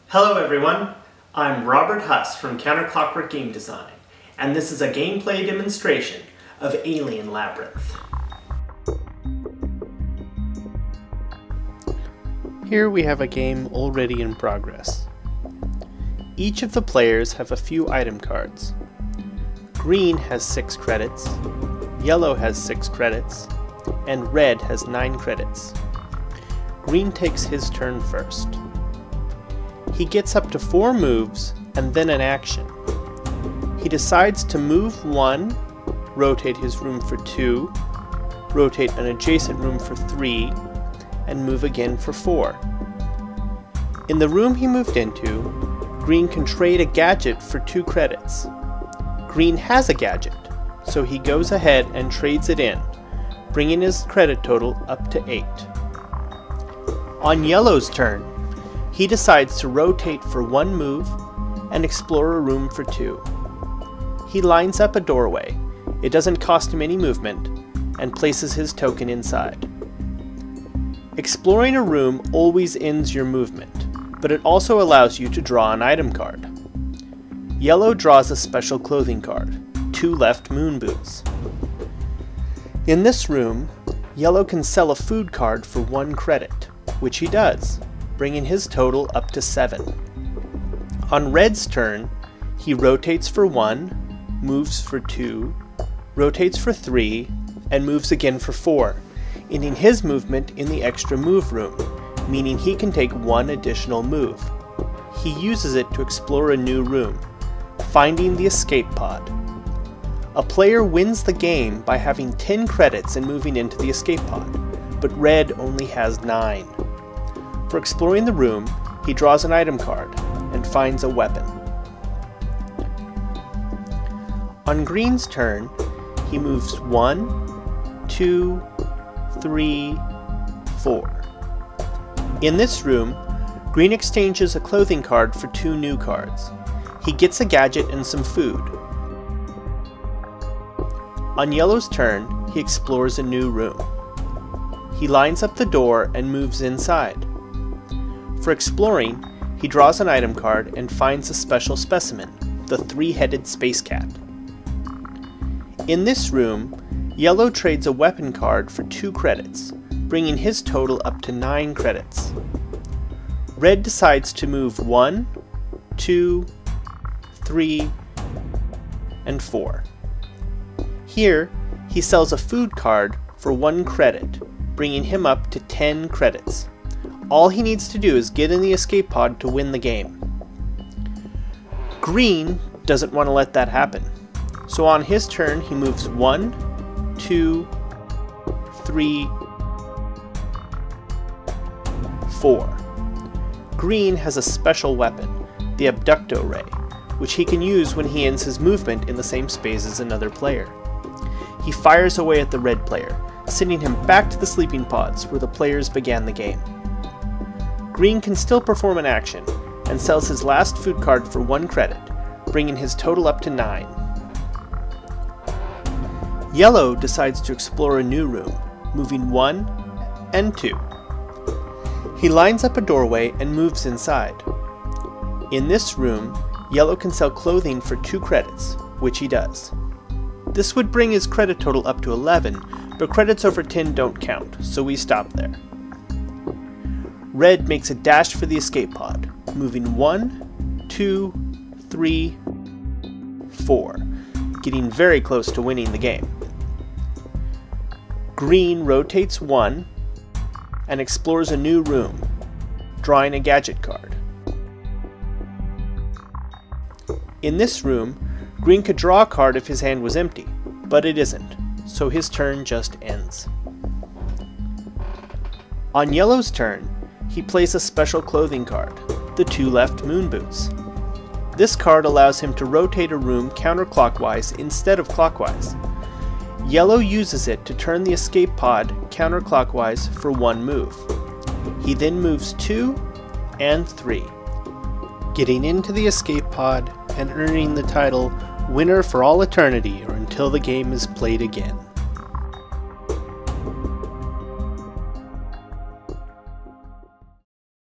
Hello everyone, I'm Robert Huss from Counterclockwork Game Design, and this is a gameplay demonstration of Alien Labyrinth. Here we have a game already in progress. Each of the players have a few item cards. Green has 6 credits, yellow has 6 credits, and red has 9 credits. Green takes his turn first. He gets up to 4 moves and then an action. He decides to move 1, rotate his room for 2, rotate an adjacent room for 3, and move again for 4. In the room he moved into, Green can trade a gadget for 2 credits. Green has a gadget, so he goes ahead and trades it in, bringing his credit total up to 8. On yellow's turn, he decides to rotate for 1 move and explore a room for 2. He lines up a doorway, it doesn't cost him any movement, and places his token inside. Exploring a room always ends your movement, but it also allows you to draw an item card. Yellow draws a special clothing card, 2 left moon boots. In this room, yellow can sell a food card for 1 credit, which he does, bringing his total up to 7. On red's turn, he rotates for 1, moves for 2, rotates for 3, and moves again for 4, ending his movement in the extra move room, meaning he can take 1 additional move. He uses it to explore a new room, finding the escape pod. A player wins the game by having 10 credits and moving into the escape pod, but red only has 9. For exploring the room, he draws an item card and finds a weapon. On green's turn, he moves 1, 2, 3, 4. In this room, green exchanges a clothing card for 2 new cards. He gets a gadget and some food. On yellow's turn, he explores a new room. He lines up the door and moves inside. For exploring, he draws an item card and finds a special specimen, the 3-headed space cat. In this room, yellow trades a weapon card for 2 credits, bringing his total up to 9 credits. Red decides to move 1, 2, 3, and 4. Here, he sells a food card for 1 credit, bringing him up to 10 credits. All he needs to do is get in the escape pod to win the game. Green doesn't want to let that happen, so on his turn he moves 1, 2, 3, 4. Green has a special weapon, the Abducto Ray, which he can use when he ends his movement in the same space as another player. He fires away at the red player, sending him back to the sleeping pods where the players began the game. Green can still perform an action, and sells his last food card for 1 credit, bringing his total up to 9. Yellow decides to explore a new room, moving 1 and 2. He lines up a doorway and moves inside. In this room, yellow can sell clothing for 2 credits, which he does. This would bring his credit total up to 11, but credits over 10 don't count, so we stop there. Red makes a dash for the escape pod, moving 1, 2, 3, 4, getting very close to winning the game. Green rotates 1 and explores a new room, drawing a gadget card. In this room, green could draw a card if his hand was empty, but it isn't, so his turn just ends. On yellow's turn, he plays a special clothing card, the 2 left moon boots. This card allows him to rotate a room counterclockwise instead of clockwise. Yellow uses it to turn the escape pod counterclockwise for 1 move. He then moves 2 and 3, getting into the escape pod and earning the title Winner for all eternity or until the game is played again.